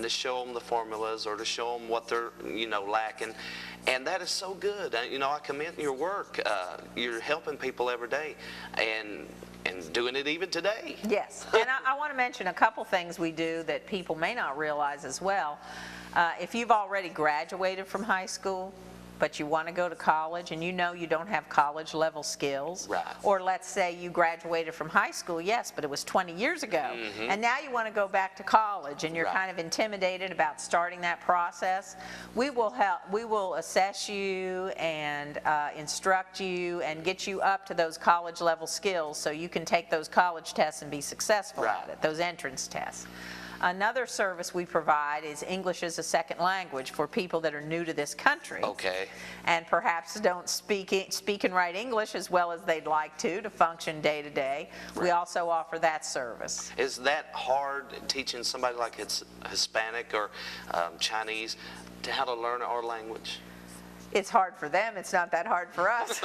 and to show them the formulas or to show them what they're, lacking. And that is so good. I commend your work. You're helping people every day and doing it even today. Yes, and I want to mention a couple things we do that people may not realize as well. If you've already graduated from high school, but you want to go to college and you know you don't have college level skills, right. Or let's say you graduated from high school, yes, but it was 20 years ago, and now you want to go back to college and you're right. kind of intimidated about starting that process, we will assess you and instruct you and get you up to those college level skills so you can take those college tests and be successful right. at it, those entrance tests. Another service we provide is English as a second language for people that are new to this country. Okay. And perhaps don't speak and write English as well as they'd like to function day to day. Right. We also offer that service. Is that hard, teaching somebody like it's Hispanic or Chinese to how to learn our language? It's hard for them, it's not that hard for us.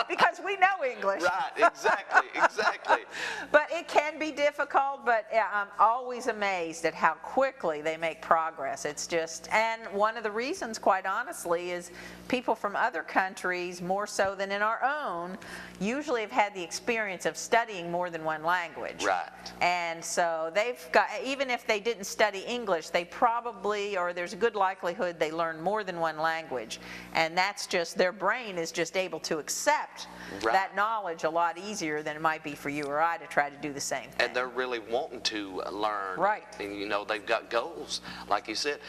Because we know English. Right, exactly. But it can be difficult, but I'm always amazed at how quickly they make progress. It's just, and one of the reasons, quite honestly, is people from other countries, more so than in our own, usually have had the experience of studying more than one language. Right. And so they've got, even if they didn't study English, they probably, or there's a good likelihood they learn more than one language. And that's just, their brain is just able to accept right. that knowledge a lot easier than it might be for you or I to try to do the same thing. And they're really wanting to learn. Right. And they've got goals, like you said.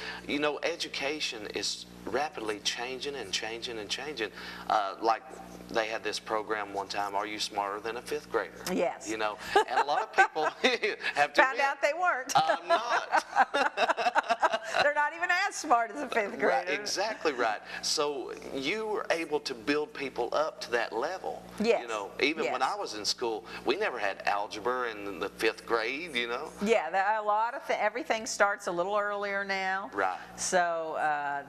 Education is rapidly changing and changing and changing. Like they had this program one time, Are You Smarter Than a Fifth Grader? Yes. And a lot of people have to found out they weren't. I'm not. They're not even as smart as a fifth grader. Right, exactly right. So you were able to build people up to that level. Yes. Even yes. when I was in school, we never had algebra in the fifth grade, Yeah, a lot of everything starts a little earlier now. Right. So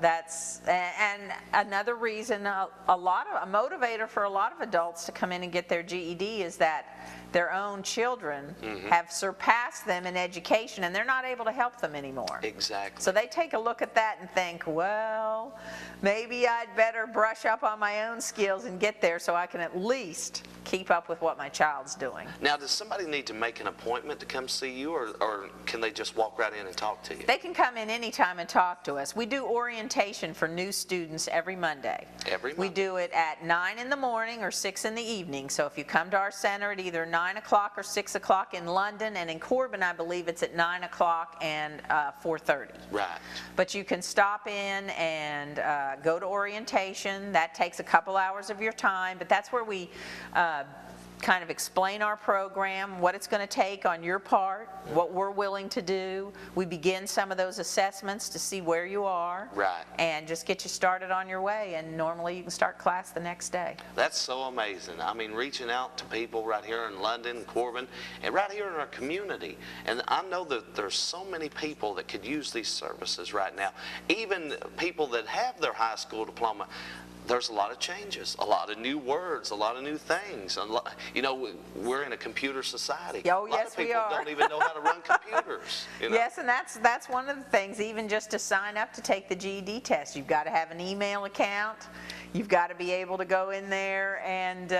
that's, and another reason, a motivator for a lot of adults to come in and get their GED is that their own children have surpassed them in education and they're not able to help them anymore. Exactly. So they take a look at that and think, well, maybe I'd better brush up on my own skills and get there so I can at least keep up with what my child's doing. Now, does somebody need to make an appointment to come see you, or can they just walk right in and talk to you? They can come in anytime and talk to us. We do orientation for new students every Monday. Every Monday? We do it at 9 in the morning or 6 in the evening. So if you come to our center at either 9 o'clock or 6 o'clock in London, and in Corbin, I believe it's at 9 o'clock and 4:30. Right. But you can stop in and go to orientation. That takes a couple hours of your time, but that's where we kind of explain our program, what it's going to take on your part, what we're willing to do. We begin some of those assessments to see where you are. Right. And just get you started on your way, and normally you can start class the next day. That's so amazing. I mean, reaching out to people right here in London, Corbin, and right here in our community. And I know that there's so many people that could use these services right now. Even people that have their high school diploma, there's a lot of changes, a lot of new words, a lot of new things. We're in a computer society. Oh, yes, we are. A lot of people don't even know how to run computers. Yes, and that's one of the things. Even just to sign up to take the GED test, you've got to have an email account. You've got to be able to go in there and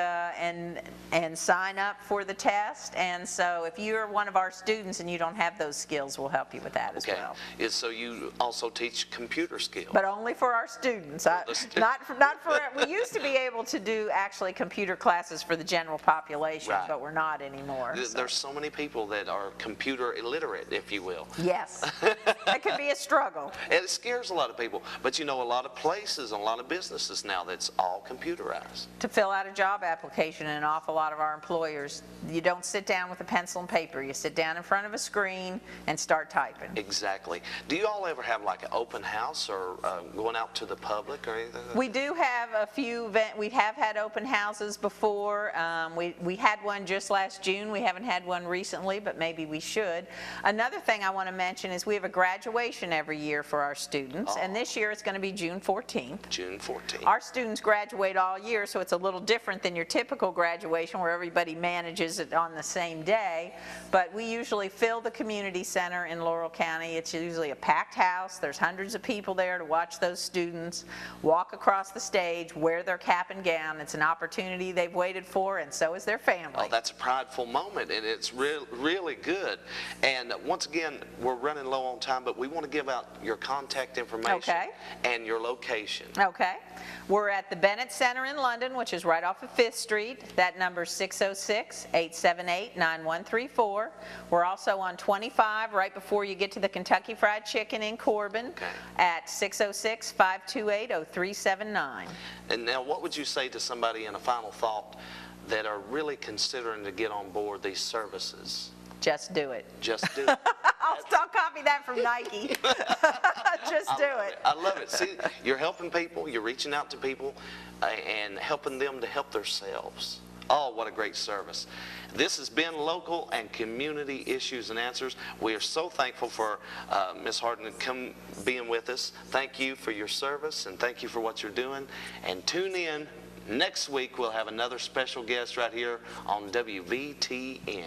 sign up for the test. And so if you're one of our students and you don't have those skills, we'll help you with that as well. Okay. So you also teach computer skills? But only for our students. Not for. We used to be able to do actually computer classes for the general population, right. But we're not anymore. There's so many people that are computer illiterate, if you will. Yes. It can be a struggle. And it scares a lot of people. But a lot of places and a lot of businesses now, that's all computerized. To fill out a job application, an awful lot of our employers, you don't sit down with a pencil and paper. You sit down in front of a screen and start typing. Exactly. Do you all ever have like an open house or going out to the public or anything? We do have have a few, we have had open houses before. We had one just last June. We haven't had one recently, but maybe we should. Another thing I want to mention is we have a graduation every year for our students, and this year it's going to be June 14th. June 14th. Our students graduate all year, so it's a little different than your typical graduation where everybody manages it on the same day, but we usually fill the community center in Laurel County. It's usually a packed house. There's hundreds of people there to watch those students walk across the stage, wear their cap and gown. It's an opportunity they've waited for, and so is their family. Oh, that's a prideful moment, and it's really good. And once again, we're running low on time, but we want to give out your contact information and your location. Okay. We're at the Bennett Center in London, which is right off of 5th Street. That number is 606-878-9134. We're also on 25 right before you get to the Kentucky Fried Chicken in Corbin at 606-528-0379. And now, what would you say to somebody in a final thought that are really considering to get on board these services? Just do it. Just do it. I'll copy that from Nike. Just do it. I love it. See, you're helping people, you're reaching out to people, and helping them to help themselves. Oh, what a great service. This has been Local and Community Issues and Answers. We are so thankful for Ms. Harden being with us. Thank you for your service, and thank you for what you're doing. And tune in. Next week, we'll have another special guest right here on WVTN.